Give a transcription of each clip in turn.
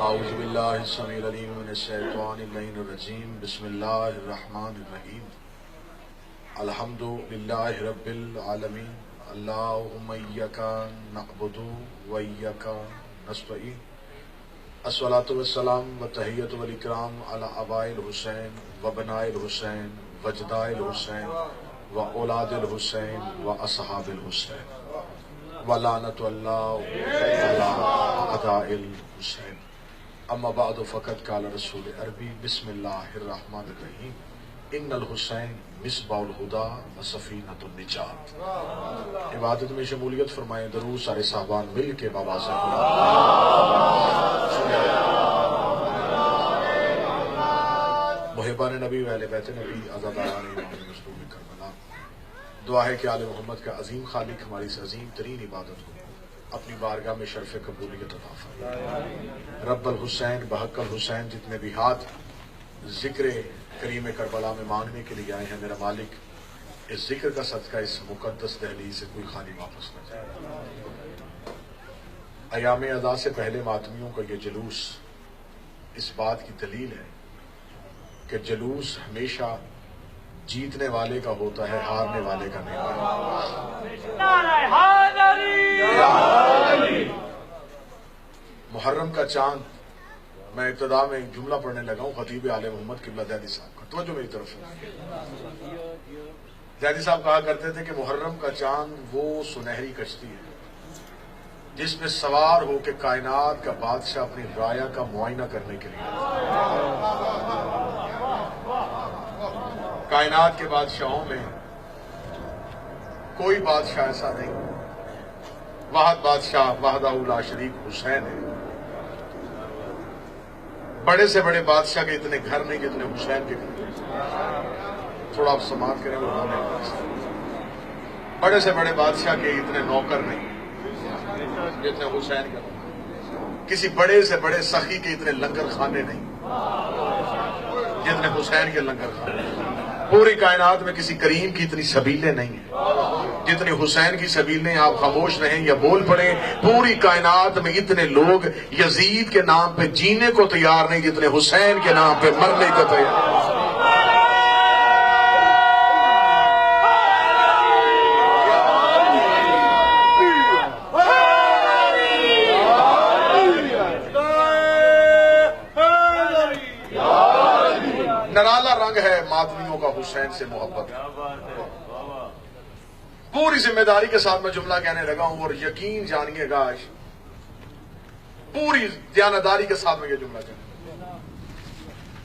اعوذ باللہ السمیع العلیم من الشیطان اللعین الرجیم بسم اللہ الرحمن الرحیم الحمد للہ رب العالمین اللہم ایاک نعبد و ایاک نستعین الصلاۃ والسلام والتحیۃ والاکرام علی آباء الحسین و بناء الحسین و جداء الحسین و اولاد الحسین و اصحاب الحسین ولعنۃ اللہ علی اعداء الحسین اما بعد فقد قال رسول عربی بسم اللہ الرحمن الرحیم ان الحسین مصباح الہدی و سفینۃ النجات۔ عبادت میں شمولیت فرمائیں، درود سارے صحابان مل کے بابا سے محبان نبی و اہل بیت نبی عزاداران امام مظلوم کربلا، دعا ہے کہ آل محمد کا عظیم خالق ہماری سے عظیم ترین عبادت کو اپنی بارگاہ میں شرف قبولیت عطا فرمائے۔ رب الحسین بحق الحسین جتنے بھی ہاتھ ذکر کریم کربلا میں مانگنے کے لیے آئے ہیں، میرا مالک اس ذکر کا صدقہ اس مقدس دہلیز سے کوئی خالی واپس نہ جائے۔ ایام اذا سے پہلے ماتمیوں کا یہ جلوس اس بات کی دلیل ہے کہ جلوس ہمیشہ جیتنے والے کا ہوتا ہے، ہارنے والے کا نہیں ہوتا۔ محرم کا چاند، میں ابتدا میں ایک جملہ پڑھنے لگا ہوں خطیب آل محمد قبلہ زیدی صاحب کا، توجہ میری طرف سے۔ زیدی صاحب کہا کرتے تھے کہ محرم کا چاند وہ سنہری کشتی ہے جس میں سوار ہو کے کائنات کا بادشاہ اپنی رایا کا معائنہ کرنے کے لیے، کائنات کے بادشاہوں میں کوئی بادشاہ ایسا نہیں، واحد بادشاہ وحدہ لا شریک حسین ہے۔ بڑے سے بڑے بادشاہ کے اتنے گھر نہیں جتنے حسین کے گھر، تھوڑا آپ سماعت کریں وہ ہونے بڑے سے بڑے بادشاہ کے اتنے نوکر نہیں جتنے حسین کے نوکر، کسی بڑے سے بڑے سخی کے اتنے لنگر خانے نہیں جتنے حسین کے لنگر خانے، پوری کائنات میں کسی کریم کی اتنی سبیلیں نہیں ہیں جتنی حسین کی سبیلیں۔ آپ خاموش رہیں یا بول پڑیں، پوری کائنات میں اتنے لوگ یزید کے نام پہ جینے کو تیار نہیں جتنے حسین کے نام پہ مرنے کو تیار۔ نرالا رنگ ہے ماتمیوں کا حسین سے محبت۔ پوری ذمہ داری کے ساتھ میں جملہ کہنے لگا ہوں اور یقین جانیے گا، پوری دیانتداری کے ساتھ میں یہ جملہ کہنے لگا،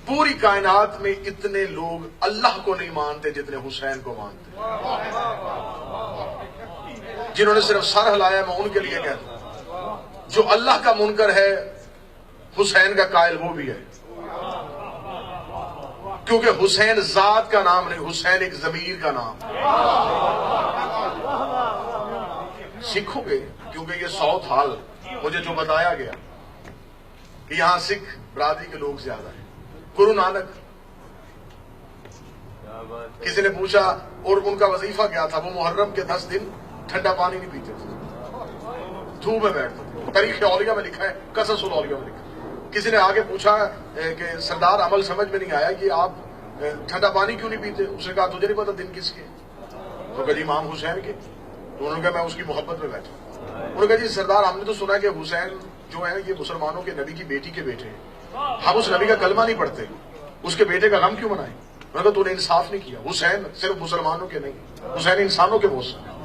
پوری کائنات میں اتنے لوگ اللہ کو نہیں مانتے جتنے حسین کو مانتے، جنہوں نے صرف سر ہلایا میں ان کے لیے کہتا ہوں، جو اللہ کا منکر ہے حسین کا قائل وہ بھی ہے، کیونکہ حسین ذات کا نام نہیں، حسین ایک ضمیر کا نام۔ سکھوں گے کیونکہ یہ ساؤتھ ہال مجھے جو بتایا گیا کہ یہاں سکھ برادری کے لوگ زیادہ ہیں۔ گرو نانک، کسی نے پوچھا اور ان کا وظیفہ کیا تھا، وہ محرم کے 10 دن ٹھنڈا پانی نہیں پیتے تھے، دھوپ میں بیٹھتے تھے۔ تاریخ اولیاء میں لکھا ہے، قصص الاولیاء میں لکھا ہے۔ کسی نے آگے پوچھا کہ سردار عمل سمجھ میں نہیں آیا کہ آپ ٹھنڈا پانی کیوں نہیں پیتے؟ اس نے کہا تجھے نہیں پتا دن کس کے؟ تو کہا امام حسین کے۔ تو انہوں نے کہا میں اس کی محبت میں بیٹھا۔ انہوں نے کہا جی سردار ہم نے تو سنا کہ حسین جو ہے یہ مسلمانوں کے نبی کی بیٹی کے بیٹے ہیں، ہم اس نبی کا کلمہ نہیں پڑھتے، اس کے بیٹے کا غم کیوں منائیں؟ انہوں نے کہا تو نے انصاف نہیں کیا، حسین صرف مسلمانوں کے نہیں، حسین انسانوں کے محسن،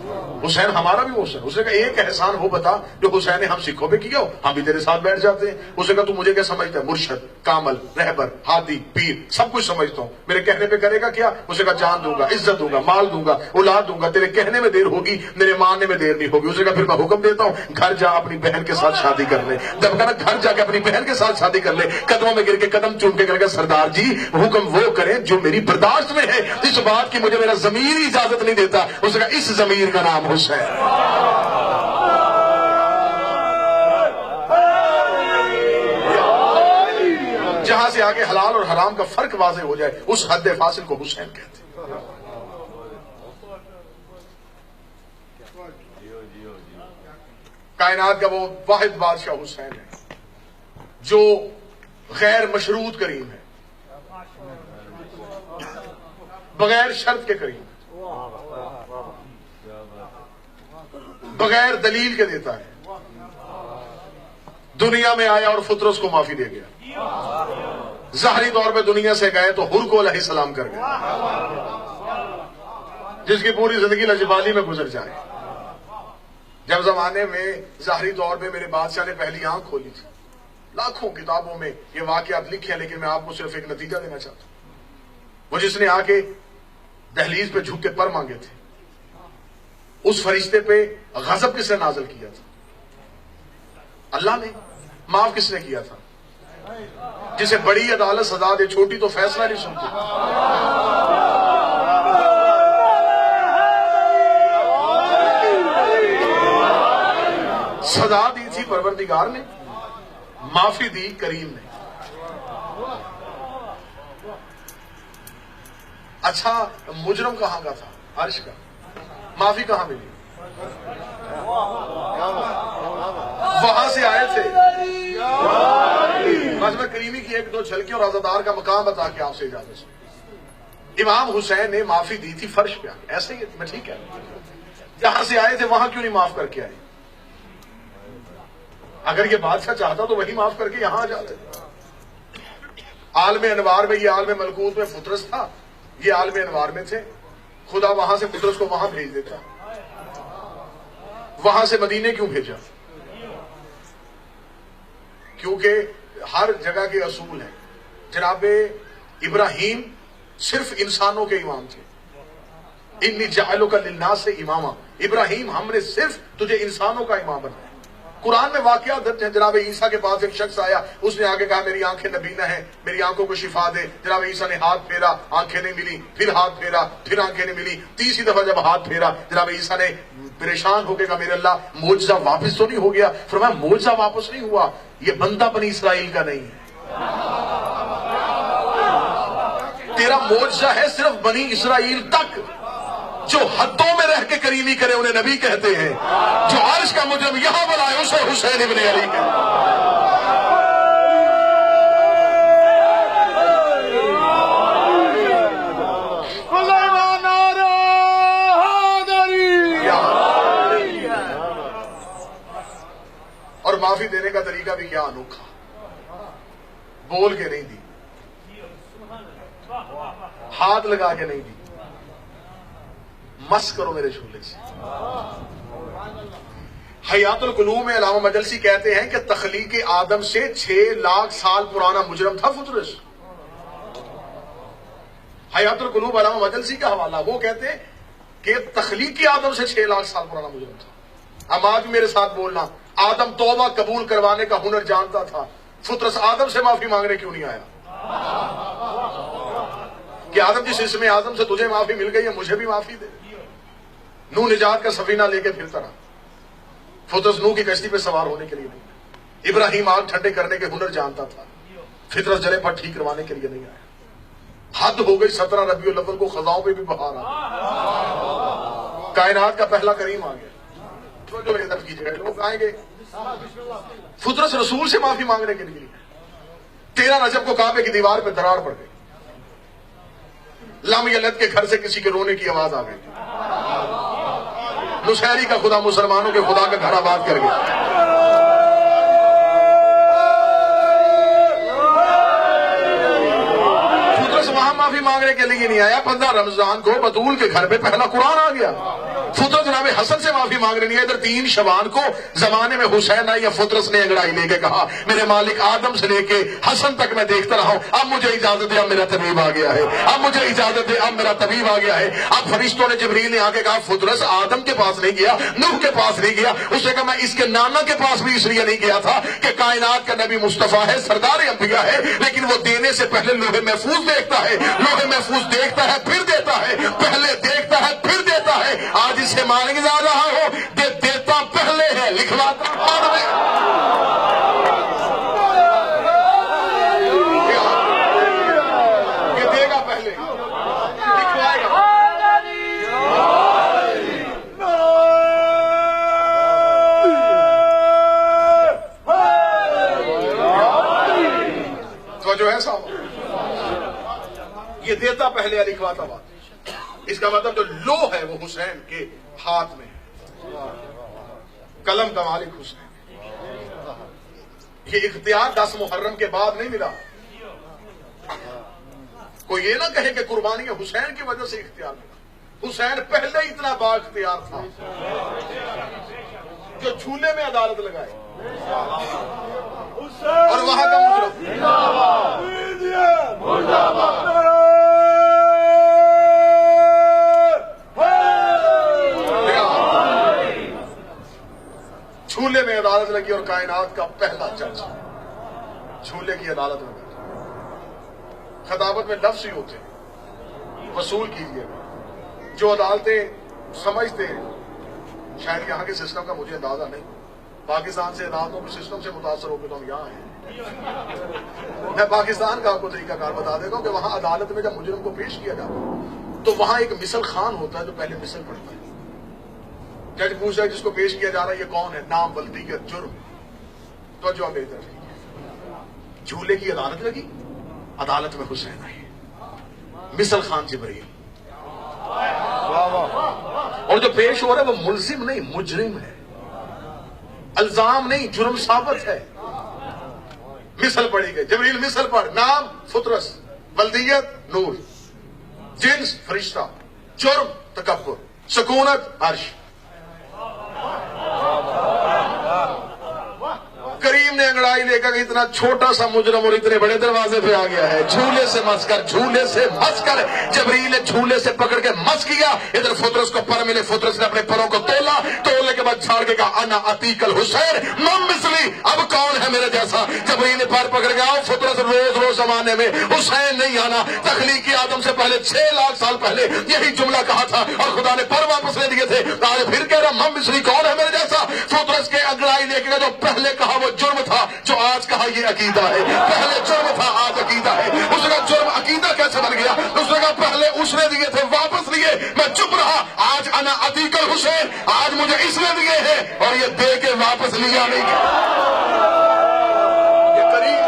حسین ہمارا بھی محسن۔ اس نے کہا ایک احسان ہو بتا جو حسین نے ہم سکھوں پہ کیا ہو، ہم بھی تیرے ساتھ بیٹھ جاتے ہیں۔ اس نے کہا تو مجھے کیا سمجھتا ہے؟ مرشد، کامل، رہبر، ہادی، پیر، سب کچھ سمجھتا ہوں، میرے کہنے پہ کرے گا کیا؟ اس نے کہا جان دوں گا، عزت دوں گا، مال دوں گا، اولاد دوں گا، تیرے کہنے میں دیر ہوگی میرے ماننے میں دیر نہیں ہوگی۔ اس نے کہا پھر میں حکم دیتا ہوں گھر جا اپنی بہن کے ساتھ شادی کر لے۔ جب کہا گھر جا کے اپنی بہن کے ساتھ شادی کر لے، قدموں میں گر کے قدم چوم کے کہنے لگا سردار جی حکم وہ کریں جو میری برداشت میں ہے، اس بات کی مجھے میرا ضمیر اجازت نہیں دیتا۔ اس نے کہا اس ضمیر کا نام حسین۔ جہاں سے آگے حلال اور حرام کا فرق واضح ہو جائے اس حد فاصل کو حسین کہتے ہیں۔ کائنات کا وہ واحد بادشاہ حسین ہے۔ جو غیر مشروط کریم ہے، بغیر شرط کے کریم، بغیر دلیل کے دیتا ہے، دنیا میں آیا اور فطرس کو معافی دے گیا، ظاہری طور پہ دنیا سے گئے تو حر کو علیہ السلام کر گئے، جس کی پوری زندگی لجبالی میں گزر جائے۔ جب زمانے میں ظاہری طور پہ میرے بادشاہ نے پہلی آنکھ کھولی تھی، لاکھوں کتابوں میں یہ واقعات لکھے ہیں، لیکن میں آپ کو صرف ایک نتیجہ دینا چاہتا ہوں۔ وہ جس نے آ کے دہلیز پہ جھک کے پر مانگے تھے، اس فرشتے پہ غضب کس نے نازل کیا تھا؟ اللہ نے۔ معاف کس نے کیا تھا؟ جسے بڑی عدالت سزا دے، چھوٹی تو فیصلہ نہیں سنتی۔ سزا دی تھی پروردگار نے، معافی دی کریم نے۔ اچھا مجرم کہاں کا تھا؟ عرش کا، معافی کہاں ملی؟ وہاں سے آئے تھے۔ بس میں کریمی کی ایک دو جھلکی اور عزادار کا مقام بتا کے آپ سے اجازت سے، امام حسین نے معافی دی تھی فرش پہ، ایسے ہی میں ٹھیک ہے، جہاں سے آئے تھے وہاں کیوں نہیں معاف کر کے آئے؟ اگر یہ بادشاہ چاہتا تو وہی معاف کر کے یہاں آ جاتے۔ عالم انوار میں، یہ عالم ملکوت میں فطرس تھا، یہ عالم انوار میں تھے، خدا وہاں سے فطرس کو وہاں بھیج دیتا، وہاں سے مدینے کیوں بھیجا؟ کیونکہ ہر جگہ کے اصول ہیں۔ جناب ابراہیم صرف انسانوں کے امام تھے، انی جعلک للناس اماما، ابراہیم ہم نے صرف تجھے انسانوں کا امام بنایا۔ قرآن میں واقعہ درج ہے، جناب عیسیٰ کے پاس ایک شخص آیا، اس نے آگے کہا میری آنکھیں نبینا ہیں، میری آنکھوں کو شفا دے۔ جناب عیسیٰ نے ہاتھ پھیرا، آنکھیں نہیں ملی، پھر ہاتھ پھیرا، پھر آنکھیں نہیں ملی، تیسری دفعہ جب ہاتھ پھیرا جناب عیسیٰ نے پریشان ہو کے کہا میرے اللہ معجزہ واپس تو نہیں ہو گیا؟ فرمایا معجزہ واپس نہیں ہوا، یہ بندہ بنی اسرائیل کا نہیں ہے، تیرا معجزہ ہے صرف بنی اسرائیل تک۔ جو حدوں میں رہ کے کریمی کرے انہیں نبی کہتے ہیں، جو عرش کا مجرم یہاں بلائے اسے حسین ابن علی کہتے ہیں۔ اور معافی دینے کا طریقہ بھی کیا انوکھا، بول کے نہیں دی، ہاتھ لگا کے نہیں دی، مس کرو میرے جھولے سے۔ حیات القلوب میں علامہ مجلسی کہتے ہیں کہ تخلیق آدم سے 6 لاکھ سال پرانا مجرم تھا فطرس۔ حیات القلوب علامہ مجلسی کا حوالہ، وہ کہتے ہیں کہ تخلیق آدم سے 6 لاکھ سال پرانا مجرم تھا۔ اب آج میرے ساتھ بولنا، آدم توبہ قبول کروانے کا ہنر جانتا تھا، فطرس آدم سے معافی مانگنے کیوں نہیں آیا؟ کہ آدم جس اسم اعظم سے تجھے معافی مل گئی ہے مجھے بھی معافی دے۔ نوح نجات کا سفینہ لے کے پھرتا رہا، فطرس نوح کی کشتی پہ سوار ہونے کے لیے نہیں۔ ابراہیم آگ ٹھنڈے کرنے کے ہنر جانتا تھا، فطرس جلے پر ٹھیک کروانے کے لیے نہیں آیا۔ حد ہو گئی 17 ربیع الاول کو خزاؤں پہ بھی بہار آ، کائنات کا پہلا کریم آ گیا۔ جو ادب کیجیے گا لوگ آئیں گے، فطرس رسول سے معافی مانگنے کے لیے 13 رجب کو کعبے کی دیوار پہ دراڑ پڑ گئی، لم یلد کے گھر سے کسی کے رونے کی آواز آ گئی، نصیری کا خدا مسلمانوں کے خدا کا گھر آباد کر گیا۔ فطرس وہاں معافی مانگنے کے لیے نہیں آیا، 15 رمضان کو بطول کے گھر پہ پہلا قرآن آ گیا۔ فطرس جناب حسن سے معافی مانگنے نہیں ہے، ادھر 3 شعبان کو زمانے میں حسین آئی، فطرس نے انگڑائی لے کے کہا میرے مالک آدم سے لے کے حسن تک میں دیکھتا رہا ہوں، اب مجھے اجازت دے، اب میرا طبیب آ گیا ہے، اب مجھے اجازت دے، اب میرا طبیب آ گیا ہے۔ اب فرشتوں نے جبریل نے آ کے کہا فطرس آدم کے پاس نہیں گیا، نوح کے پاس نہیں گیا، اس نے کہا میں اس کے نانا کے پاس بھی اس لیے نہیں گیا تھا کہ کائنات کا نبی مصطفیٰ ہے، سردار انبیاء ہے، لیکن وہ دینے سے پہلے لوح محفوظ دیکھتا ہے، لوح محفوظ دیکھتا ہے پھر دیتا ہے، پہلے دیکھتا ہے پھر دیتا ہے۔ آج اسے مانگ جا رہا ہو، دیتا پہلے ہے لکھواتا بعد میں۔ یہ دے گا پہلے، لکھوائے گا۔ कैसा हुआ? ये देता पहले अली ख्वाता बात। इसका मतलब जो लो है वो हुसैन के हाथ में है, कलम का मालिक हुसैन। ये इख्तियार 10 मुहर्रम के बाद नहीं मिला। कोई ये ना कहे कि कुर्बानी हुसैन की वजह से इख्तियार मिला। हुसैन पहले इतना बाइख्तियार था जो झूले में अदालत लगाए और वहां का मुजरम झूले में अदालत लगी और कायनात का पहला जज झूले की अदालत में बैठा। खताबत में लफ्ज ही होते हैं, वसूल कीजिएगा। जो अदालतें समझते हैं, शायद यहाँ के सिस्टम का मुझे अंदाजा नहीं, पाकिस्तान से अदालतों के सिस्टम से मुतासर होकर तो हम यहाँ हैं। मैं पाकिस्तान का आपको तरीकाकार बता देता हूँ कि वहां अदालत में जब मुजरिम को पेश किया जाता है तो वहां एक मिसल खान होता है जो पहले मिसल पढ़ता है। जज पूछता है जिसको पेश किया जा रहा है ये कौन है, नाम, वल्दियत, जुर्म। तो जो मेरी तरफ झूले की अदालत लगी, अदालत में हुसैन आए, मिसल खान जिब्रील, और जो पेश हो रहा है वो मुल्जिम नहीं मुजरिम है, अल्जाम नहीं जुर्म साबित है। मिसल पढ़ी गई, जिब्रील मिसल पढ़, नाम फुतरस, वल्दियत नूर, जिन्स फरिश्ता, जुर्म तकब्बुर, सुकूनत अर्श। करीम ने अंगड़ाई लेकर इतना छोटा सा मुजरम और इतने बड़े दरवाजे पे आ गया है। झूले से मस्कर, झूले से मस्कर, जबरील ने झूले से पकड़ के मस किया। इधर फुतरस को पर मिले, फुतरस ने अपने परों को तोला, तोलने के बाद छाड़ के कहा अना अतीकल हुसैन मम मिसली, अब कौन है मेरे जैसा। जबरील ने पर पकड़ के आओ फुतरस, रोज रोज जमाने में हुसैन नहीं आना। तखलीकी आदम से पहले 6 लाख साल पहले यही जुमला कहा था और खुदा ने पर वापस ले दिए थे। आज फिर कह रहा मम मिसली, कौन है मेरे जैसा। फुतरस के अंगड़ाई लेके जो पहले कहा वो जुर्म था, जो आज कहा ये अकीदा है। पहले जुर्म था, आज अकीदा है। उसका जुर्म अकीदा कैसे बन गया? उसने कहा पहले उसने दिए थे, वापस लिए, मैं चुप रहा। आज अना अतीकल हुसैन, आज मुझे इसने दिए हैं और ये दे के वापस लिया नहीं गया। ये करीब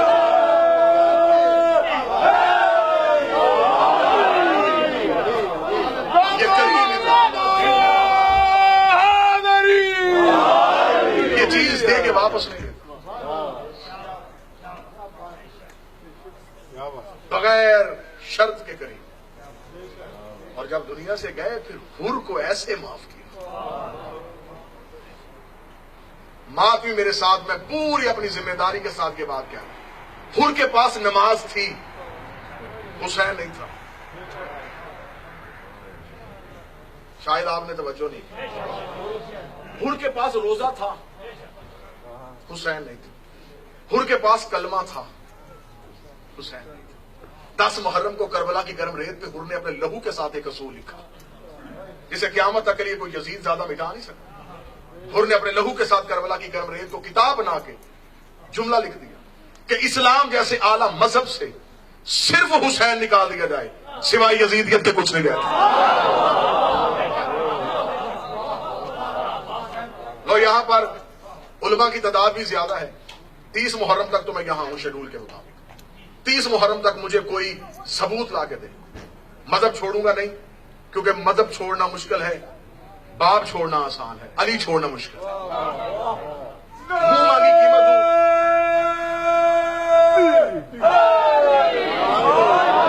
ये चीज दे के वापस नहीं, बगैर शर्त के करीब। और जब दुनिया से गए फिर हुर को ऐसे माफ किया। माफी मेरे साथ, मैं पूरी अपनी जिम्मेदारी के साथ ये बात कह रहा हूं। हुर के पास नमाज थी, हुसैन नहीं था। शायद आपने तवज्जो नहीं की। हुर के पास रोजा था, हुसैन नहीं था। हुर के पास कलमा था, हुसैन नहीं था। 10 मुहर्रम को करबला की गर्म रेत पे हुर ने अपने लहू के साथ एक असूल लिखा जिसे क़यामत तक के लिए कोई यजीद ज्यादा मिटा नहीं सकता। हुर ने अपने लहू के साथ करबला की गर्म रेत को किताब बना के जुमला लिख दिया कि इस्लाम जैसे आला मजहब से सिर्फ हुसैन निकाल दिया जाए, सिवाय यजीदियत के कुछ नहीं रहता। लो यहां पर उलमा की तादाद भी ज्यादा है। 30 मुहर्रम तक तो मैं यहां हूं शेड्यूल के मुताबिक। 30 मुहर्रम तक मुझे कोई सबूत ला के दे। मजहब छोड़ूंगा नहीं, क्योंकि मजहब छोड़ना मुश्किल है, बाप छोड़ना आसान है, अली छोड़ना मुश्किल है। मुंह मांगी कीमत दूं,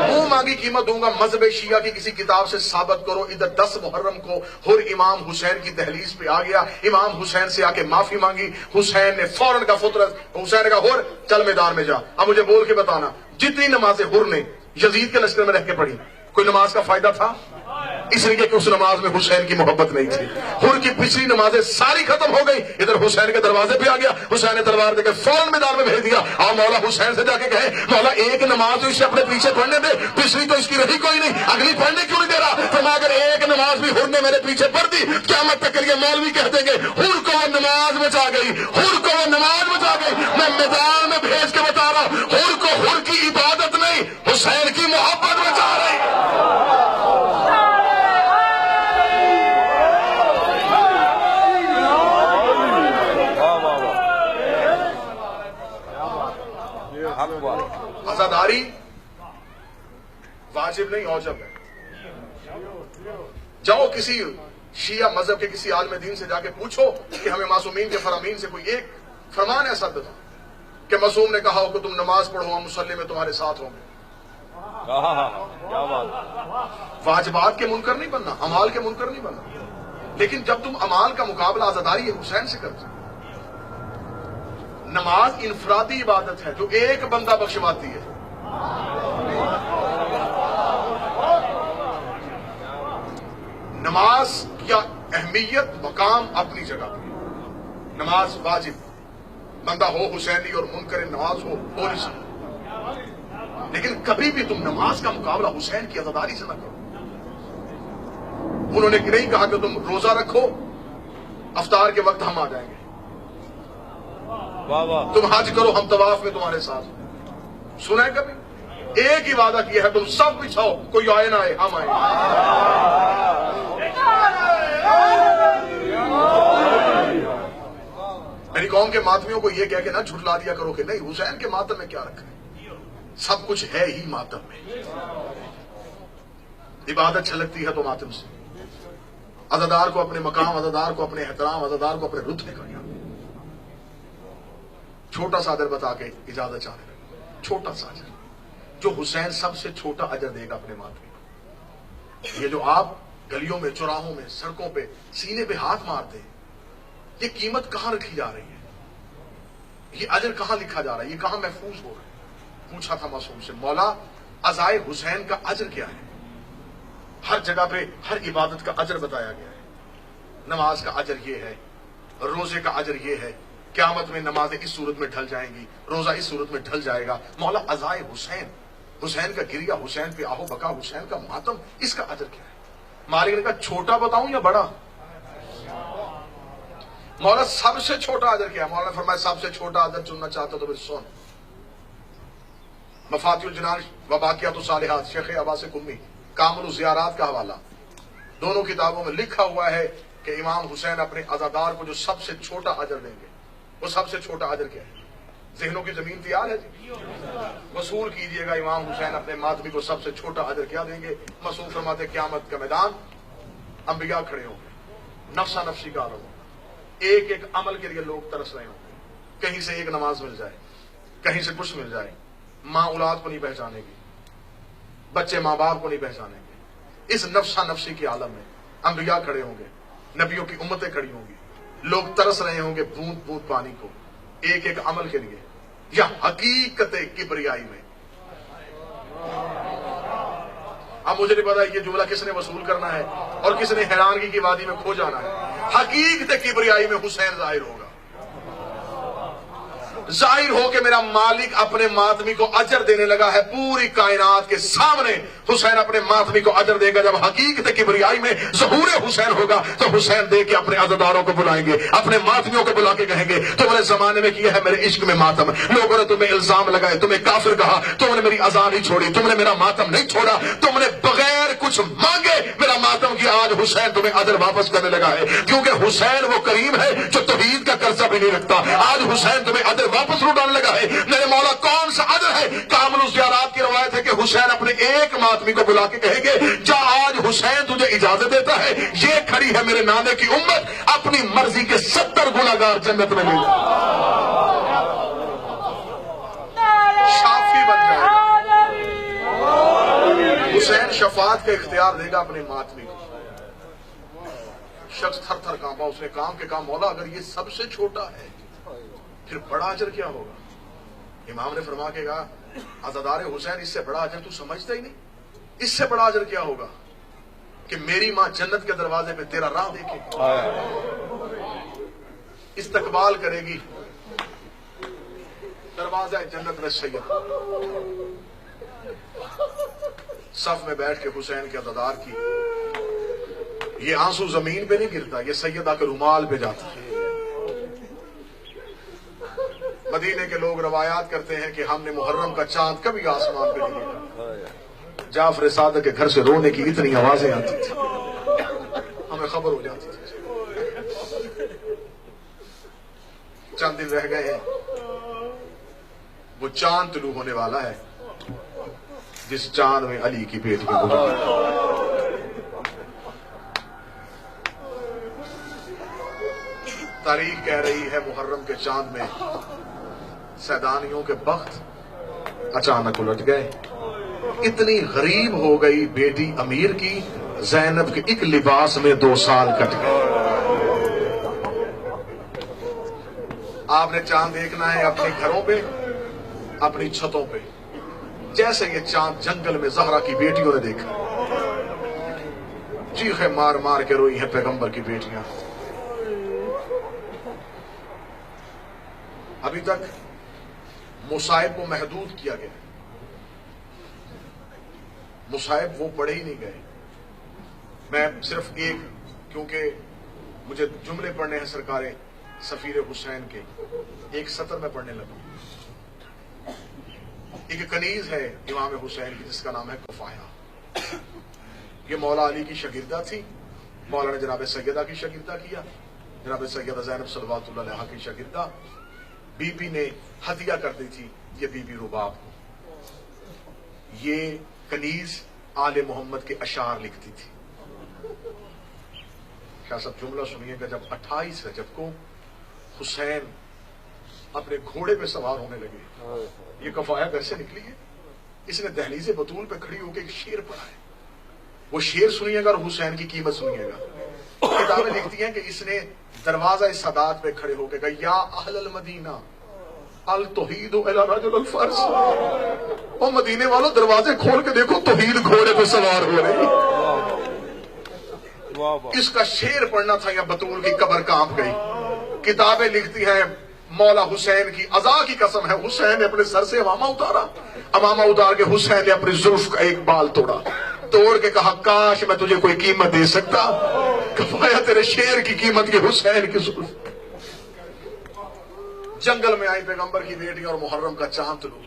मुंह मांगी कीमत दूंगा। मजहब शिया की किसी किताब से साबित करो। इधर 10 मुहर्रम को हुर इमाम हुसैन की दहलीज पे आ गया, इमाम हुसैन से आके माफी मांगी। हुसैन ने फौरन का फुतरत, हुसैन ने कहा हुर चल मैदान में जा। अब मुझे बोल के बताना, जितनी नमाजें हुर ने यजीद के लश्कर में रह के पढ़ी, कोई नमाज का फायदा था? इसलिए कि उस नमाज में हुसैन की मोहब्बत नहीं थी। हुर की पिछली नमाजें सारी खत्म हो गई। इधर हुसैन के दरवाजे पे आ गया, हुसैन ने तलवार देकर फौरन मैदान में भेज दिया। और मौला हुसैन से जाके कहे मौला एक नमाज तो इसे अपने पीछे पढ़ने दे, पिछली तो इसकी रही कोई नहीं, अगली पढ़ने क्यों नहीं दे रहा? तो मैं अगर एक नमाज भी हुर ने मेरे पीछे पढ़ दी, क़यामत तक के लिए मौलवी कह देंगे हुर को वो नमाज बचा गई, हुर को वो नमाज बचा गई। मैं मैदान में भेज के बता रहा हूं, हुर को हुर की इबादत नहीं, हुसैन की मोहब्बत बचा रही। आजादारी वाजिब नहीं औजब है। जाओ किसी शिया मजहब के किसी आलिम दीन से जाके पूछो कि हमें मासूमीन के फरामीन से कोई एक फरमान ऐसा दो कि मासूम ने कहा हो कि तुम नमाज पढ़ो, हम मुसल्ले में तुम्हारे साथ होंगे। क्या बात। वाजिबात के मुनकर नहीं बनना, अमाल के मुनकर नहीं बनना। लेकिन जब तुम अमाल का मुकाबला आजादारी हुसैन से करते हो, नमाज इनफरादी इबादत है जो एक बंदा बख्शवाती है। नमाज या अहमियत मकाम अपनी जगह पर, नमाज वाजिब, बंदा हो हुसैनी और मुनकर नमाज हो पुलिस, लेकिन कभी भी तुम नमाज का मुकाबला हुसैन की आजादारी से न करो। उन्होंने नहीं कहा कि तुम रोजा रखो, अफ्तार के वक्त हम आ जाएंगे, वाह वाह, तुम हज करो, हम तवाफ में तुम्हारे साथ। सुना है कभी? एक ही वादा किया है, तुम सब बिछाओ, कोई आए ना आए, हम आए। मेरी कौम के मातमियों को यह कह के ना झुठला दिया करो कि नहीं हुसैन के मातम में क्या रखा है, सब कुछ है ही मातम में। इबादत छलकती है तो मातम से। अज़ादार को अपने मकाम, अज़ादार को अपने एहतराम, अज़ादार को अपने रुतबे का ज्ञान। छोटा सा अजर बता के इजाजत चाहने लगे, छोटा सा अजर जो हुसैन सबसे छोटा अजर देगा अपने मातमी को। ये जो आप गलियों में, चौराहों में, सड़कों पे सीने पे हाथ मारते हैं, ये कीमत कहां रखी जा रही है, ये अजर कहां लिखा जा रहा है, ये कहां महफूज हो रहा है। पूछा था मासूम से, मौला अज़ाए हुसैन का अजर क्या है? हर जगह पे हर इबादत का अजर बताया गया है। नमाज का अजर ये है, रोजे का अजर ये है, क़यामत में नमाजें इस सूरत में ढल जाएंगी, रोजा इस सूरत में ढल जाएगा। मौला अज़ाए हुसैन, हुसैन का गिरिया, हुसैन पे आहो बका, हुसैन का मातम, इसका अजर क्या है? मालिक ने कहा छोटा बताऊं या बड़ा? मौला सबसे छोटा अजर क्या है? मौला ने फरमाया सबसे छोटा अजर चुनना चाहता तो फिर सुन, मफातिहुल जनान व बाक़ियातुस सालिहात, शेख अब्बास कुम्मी, कामिलुल ज़ियारात का हवाला, दोनों किताबों में लिखा हुआ है कि इमाम हुसैन अपने अज़ादार को जो सबसे छोटा अजर देंगे, वो सबसे छोटा अजर क्या है? ज़हनों की जमीन तैयार है जी, वसूल कीजिएगा। इमाम हुसैन अपने मातमी को सबसे छोटा अजर क्या देंगे? मसूद फरमाते क़यामत का मैदान, अंबिया खड़े होंगे, नफ्सा नफ्सी का आलम होगा, एक एक अमल के लिए लोग तरस रहे होंगे। कहीं से एक नमाज मिल जाए, कहीं से कुछ मिल जाए, माँ औलाद को नहीं पहचानेगी, बच्चे माँ बाप को नहीं पहचानेंगे। इस नफ्सा नफ्सी के आलम में अंबिया खड़े होंगे, नबियों की उम्मतें खड़ी होंगी, लोग तरस रहे होंगे बूंद बूंद पानी को, एक एक अमल के लिए, या हकीकत किबरियाई में। अब मुझे नहीं पता ये जुमला किसने वसूल करना है और किसने हैरानगी की वादी में खो जाना है। हकीकत किबरियाई में हुसैन जाहिर होगा, जाहिर हो के मेरा मालिक अपने मातमी को अजर देने लगा है। पूरी कायनात के सामने हुसैन अपने मातमी को अजर देगा। जब हकीकत किबरियाई में ज़हूर हुसैन होगा तो हुसैन दे के अपने अज़ादारों को बुलाएंगे, अपने मातमियों को बुला के कहेंगे तुमने जमाने में किया है मेरे इश्क में मातम, लोगों ने तुम्हें इल्जाम लगाए, तुम्हें काफिर कहा, तुमने मेरी अज़ान नहीं छोड़ी, तुमने मेरा मातम नहीं छोड़ा, तुमने बगैर कुछ मांगे मेरा मातम किया। आज हुसैन तुम्हें अजर वापस करने लगा है, क्योंकि हुसैन वो करीम है जो तौहीद का कर्जा भी नहीं रखता। आज हुसैन तुम्हें अजर वापस लौटाने लगा है। मेरे मौला कौन सा अजर है? कामिलुल ज़ियारात की रवायत है कि हुसैन अपने एक मातमी को बुला के कहेंगे जा आज हुसैन तुझे इजाजत देता है, ये खड़ी है मेरे नाने की उम्मत, अपनी मर्जी के 70 गुनाहगार जन्नत में ले जा। शाफी बन जाएगा हुसैन, शफाअत का इख्तियार देगा अपने मातमी को। शख्स थर थर कांपा, उसने काम के काम, मौला अगर ये सबसे छोटा है फिर बड़ा अजर क्या होगा? इमाम ने फरमा के कहा अज़ादार हुसैन, इससे बड़ा अजर तू समझता ही नहीं। इससे बड़ा अजर क्या होगा कि मेरी मां जन्नत के दरवाजे पे तेरा राह देखे, इस्तकबाल करेगी दरवाजा जन्नत में। सैयद सफ में बैठ के हुसैन के अज़ादार की ये आंसू जमीन पे नहीं गिरता, ये सैयदा के रुमाल पे जाता है। मदीने के लोग रवायात करते हैं कि हमने मुहर्रम का चांद कभी आसमान पे नहीं देखा। जाफर सादिक के घर से रोने की इतनी आवाजें आती थी, हमें खबर हो जाती थी। चंद दिन रह गए हैं, वो चांद तुलू होने वाला है। जिस चांद में अली की बेटी गुजरी। तारीख कह रही है मुहर्रम के चांद में सैदानियों के बख्त अचानक उलट गए। इतनी गरीब हो गई बेटी अमीर की, ज़ैनब के एक लिबास में 2 साल कट गए। आपने चांद देखना है अपने घरों पे, अपनी छतों पे, जैसे ये चांद जंगल में ज़हरा की बेटियों ने देखा। चीखे मार मार के रोई हैं पैगंबर की बेटियां। अभी तक मुसाइब को महदूद किया गया, मुसाइब वो पढ़े ही नहीं गए। मैं सिर्फ एक, क्योंकि मुझे जुमले पढ़ने हैं सरकारे सफीर हुसैन के, एक सतर में पढ़ने लगा। एक कनीज है इमाम हुसैन की जिसका नाम है कफाया। ये मौला अली की शागिर्दा थी। मौला ने जनाब सैयदा की शागिर्दा किया, जनाब सैयदा ज़ैनब सल्लल्लाहु अलैहा की शागिर्दा। बीबी ने हदिया कर दी थी ये बीबी रुबाब को। ये कनीज आले मोहम्मद के अशार लिखती थी। क्या सब जुमला सुनिएगा। जब 28 रजब को हुसैन अपने घोड़े पे सवार होने लगे, ये कफाया घर से निकली है, इसने दहलीज़े बतूल पे खड़ी होकर एक शेर पढ़ा है। वो शेर सुनिएगा और हुसैन की कीमत सुनिएगा। किताबें लिखती हैं कि इसने दरवाजा सदात पे खड़े होकर कहा, या अहलल मदीना अल तौहीद इला रजुल फर्ज। ओ मदीने वालों, दरवाजे खोल के देखो, तौहीद घोड़े पे सवार हो रही। इसका शेर पढ़ना था या बतूल की कब्र कांप गई। किताबें लिखती हैं मौला हुसैन की अज़ा की कसम है, हुसैन ने अपने सर से अमामा उतारा, अमामा उतार के हुसैन ने अपनी जुल्फ का एक बाल तोड़ा, तोड़ के कहा, काश मैं तुझे कोई कीमत दे सकता। कफाया तेरे शेर की कीमत की हुसैन की जुल्फ। जंगल में आई पैगंबर की बेटी और मुहर्रम का चांद तुलू।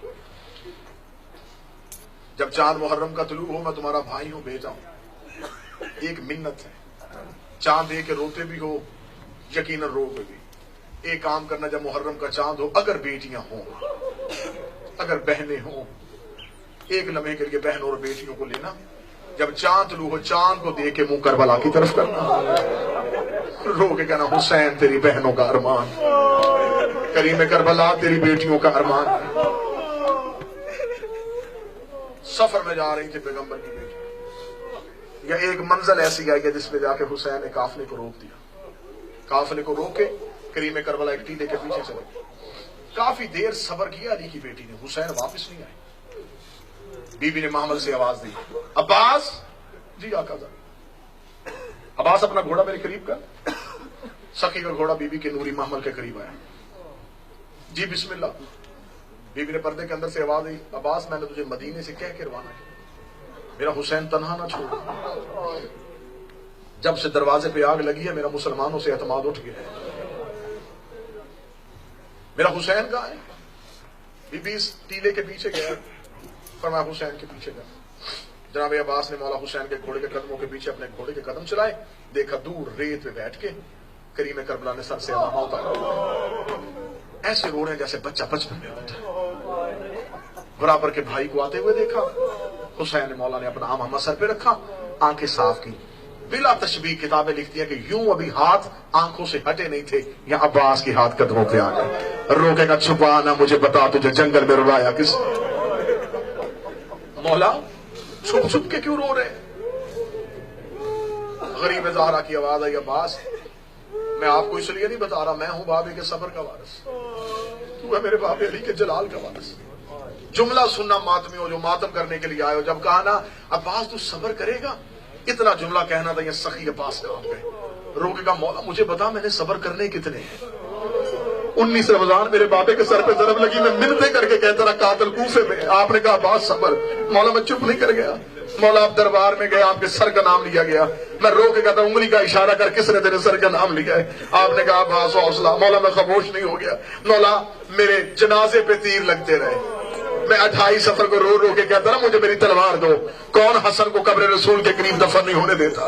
जब चांद मुहर्रम का तुलू हो, मैं तुम्हारा भाई हूं, बेटा हूं। एक मिन्नत है, चांद देख के रोते भी हो, यकीनन रोगे भी। एक काम करना, जब मुहर्रम का चांद हो, अगर बेटियां हों, अगर बहनें हों, एक लम्हे के लिए बहनों और बेटियों को लेना। जब चांद तुलू हो, चांद को देख के मुंह करबला की तरफ करना, रो के कहना, हुसैन तेरी बहनों का अरमान, करीम करबला तेरी बेटियों का अरमान। सफर में जा रही थी पैगंबर की बेटी, या एक मंजिल ऐसी आई है जिसपे जाके हुसैन ने काफिले को रोक दिया। काफिले को रोक के करीम करबला एक टीले के पीछे चले। काफी देर सबर किया अली की बेटी ने, हुसैन वापस नहीं आए। बीबी ने महमल से आवाज दी, अब्बास। जी आका जा। अब्बास अपना घोड़ा मेरे करीब कर। सखी का घोड़ा बीबी के नूरी महमल के करीब आया। जी बिस्मिल्लाह। बीबी ने पर्दे के अंदर से आवाज दी, अब्बास मैंने तुझे मदीने से कह के रवाना किया, मेरा हुसैन तन्हा ना छोड़। जब से दरवाजे पे आग लगी है, मेरा मुसलमानों से एतमाद उठ गया है। मेरा हुसैन कहाँ है? बीबी इस टीले के पीछे गया, फरमाया हुसैन के पीछे गया। जनाब अब्बास ने मौला हुसैन के घोड़े के कदमों के पीछे अपने घोड़े के कदम चलाए। देखा दूर रेत पे बैठ के करीम करबला ने सर से अमामा उतारा, ऐसे रो रहे हैं जैसे बच्चा बचपन में रोता। बराबर के भाई को आते हुए देखा। हुसैन मौला ने अपना अमामा सर पे रखा, आंखें साफ की। बिला तशबीह किताबें लिखती है कि यूं अभी हाथ आंखों से हटे नहीं थे, या अब्बास के हाथ कदमों पे आ गए। रोकेगा, छुपा ना मुझे, बता तुझे जंगल में रुलाया किस? मौला छुप छुप के क्यों रो रहे? गरीब ज़हरा की आवाज आई, अब्बास मैं आपको इसलिए नहीं बता रहा, मैं हूं बाबे के सबर का वारिस, तू है मेरे बाबे अली के जलाल का वारिस। जुमला सुनना मातमी हो जो मातम करने के लिए आए हो। जब कहा ना अब्बास तू सबर करेगा, इतना जुमला कहना था, ये सखी अब्बास कांप गए। रोकेगा, मौला मुझे बता मैंने सबर करने कितने हैं? 19 रमजान मेरे बाबे के सर पे जरब लगी, मैं मिन्नतें करके कहता रहा कातिल कूफे में। आपने कहा अब्बास सबर। मौला मैं चुप नहीं कर गया। मौला आप दरबार में गए, आपके सर का नाम लिया गया। मैं रो के कहता उंगली का इशारा कर, किसने तेरे सर का नाम लिया है? आपने कहा अब्बास हौसला। मौला मैं खामोश नहीं हो गया। मौला मेरे जनाजे पे तीर लगते रहे, मैं 28 सफर को रो रो के कहता रहा मुझे मेरी तलवार दो। कौन हसन को कब्र रसूल के करीब दफन नहीं होने देता?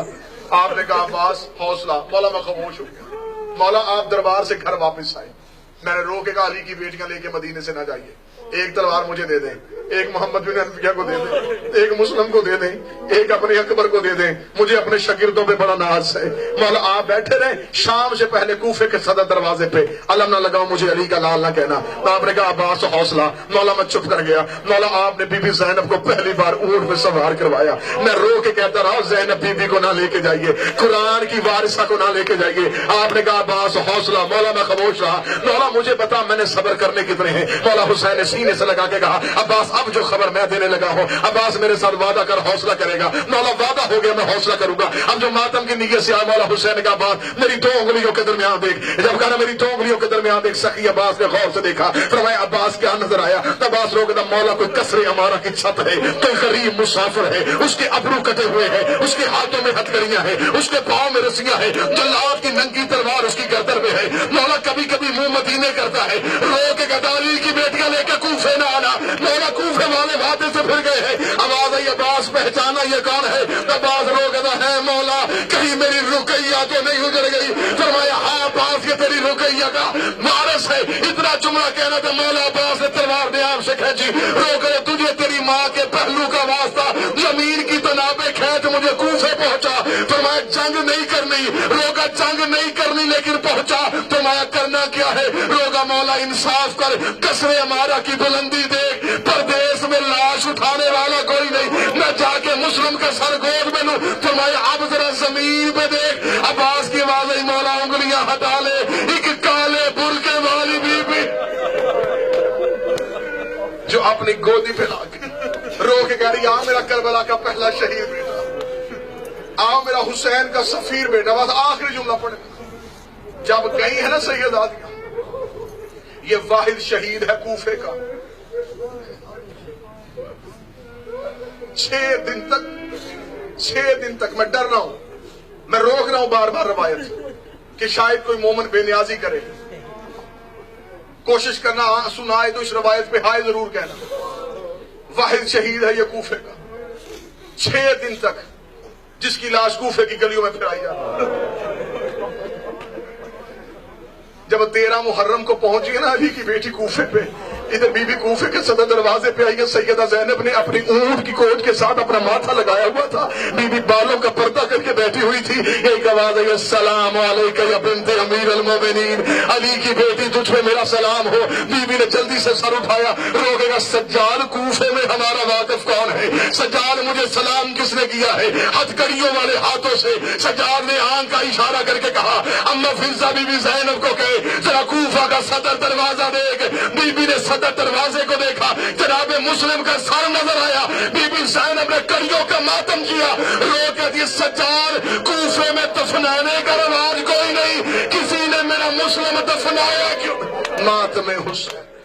आपने कहा अब्बास हौसला। मौला मैं खामोश हो गया। मौला आप दरबार से घर वापस आए। मैंने रो के कहा अली की बेटियां लेके मदीने से ना जाइए, एक तलवार मुझे दे दें, ایک محمد بن حنفیہ کو دے دیں، ایک مسلم کو دے دیں، ایک اپنے اکبر کو دے دیں، مجھے اپنے شاگردوں پہ بڑا ناز ہے۔ مولا آپ بیٹھے رہیں، شام سے پہلے کوفے کے صدر دروازے پہ علم نہ لگاؤ، مجھے علی کا لال نہ کہنا۔ تو آپ نے کہا عباس حوصلہ، مولا میں چپ کر گیا۔ مولا آپ نے بی بی زینب کو پہلی بار اونٹ میں سوار کروایا۔ میں رو کے کہتا رہا زینب بی بی کو نہ لے کے جائیے، قرآن کی وارثہ کو نہ لے کے جائیے۔ آپ نے کہا عباس حوصلہ، مولا میں خاموش رہا۔ مولا مجھے بتا میں نے صبر کرنے کتنے ہیں؟ مولا حسین نے سینے سے لگا کے کہا عباس اب جو خبر میں دینے لگا ہوں، عباس میرے ساتھ وعدہ کر حوصلہ کرے گا۔ مولا وعدہ ہو گیا، میں حوصلہ کروں گا۔ اب جو ماتم کی نیت سے آیا، مولا حسین نے کہا عباس میری دو انگلیوں کے درمیان دیکھ۔ جب کہا میری دو انگلیوں کے درمیان دیکھ، سخی عباس نے غور سے دیکھا، فرمایا عباس کیا نظر آیا؟ عباس رو کہتا مولا کوئی کسر امارہ کی چھت ہے، کوئی غریب مسافر ہے، اس کے ابرو کٹے ہوئے ہیں، اس کے ہاتھوں میں ہتھکڑیاں ہیں، اس کے پاؤں میں رسیاں ہیں، جلاد کی ننگی تلوار اس کی گردن میں ہے۔ مولا کبھی کبھی منہ مدینے کرتا ہے، رو کے گدالی کی بیٹیاں لے کے کوفے نہ آنا۔ مولا کوفے والے وعدے سے پھر گئے ہیں۔ آواز آئی عباس پہچانا یہ کون ہے؟ عباس رو کہتا ہے مولا کہیں میری رقیہ تو نہیں اجڑ گئی؟ فرمایا ہاں عباس یہ تیری رقیہ کا وارث ہے۔ اتنا جملہ کہنا تھا، مولا عباس نے تلوار نیام سے کھینچی، رو کرے تجھے تیری ماں کے پہلو کا واسطہ، زمین کی تنابیں کھینچ مجھے کوفے پہنچا۔ فرمایا جنگ نہیں کرنی، روگا جنگ نہیں کرنی لیکن پہنچا۔ فرمایا کرنا کیا ہے؟ روگا مولا انصاف کر، کسرے ہمارا کی بلندی دیکھ، پردیس میں لاش اٹھانے والا کوئی نہیں، میں جا کے مسلم کا سر گود میں لوں۔ فرمایا اب ذرا زمین پہ دیکھ۔ عباس کی آواز آئی مولا انگلیاں ہٹا لے، ایک کالے برقع والی بی بی جو اپنی گودی پہ لا کے رو کے کہہ رہی آ میرا کربلا کا پہلا شہید بیٹا، آ میرا حسین کا سفیر بیٹا۔ بس آخری جملہ پڑھے جب گئی ہے نا سید آدیاں، یہ واحد شہید ہے کوفے کا۔ 6 دن تک میں ڈر رہا ہوں، میں روک رہا ہوں بار بار روایت کہ شاید کوئی مومن بے نیازی کرے، کوشش کرنا سنائے تو اس روایت پہ ہائے ضرور کہنا۔ واحد شہید ہے یہ کوفے کا، 6 دن تک جس کی لاش کوفے کی گلیوں میں پھرائی جاتی۔ جب 13 محرم کو پہنچی نا علی کی بیٹی کوفے پہ، ادھر بی بی کوفے کے صدر دروازے پہ آئی ہے، سیدہ زینب نے اپنی اونٹ کی کوٹ کے ساتھ اپنا ماتھا لگایا ہوا تھا، بی بی بالوں کا پردہ کر کے بیٹھی ہوئی تھی۔ ایک آواز آئی السلام علیکہ یا بنت امیر المومنین، علی کی بیٹی تجھ پہ میرا سلام ہو۔ بی بی نے جلدی سے سر اٹھایا، روکے گا سجاد کوفے میں ہمارا واقف کون ہے؟ سجاد مجھے سلام کس نے کیا ہے؟ ہتھکڑیوں والے ہاتھوں سے سجاد نے آنکھ کا اشارہ کر کے کہا اما فضہ بی بی زینب کو کہے ذرا کوفہ کا صدر دروازہ دیکھ۔ بی بی نے صدر دروازے کو دیکھا، جناب مسلم کا سر نظر آیا۔ بی بی زینب نے کڑیوں کا ماتم کیا، رو کہتی ہے سجاد کوفے میں دفنانے کا رواج کوئی نہیں، کسی نے میرا مسلم دفنایا کیوں؟ ماتم حسین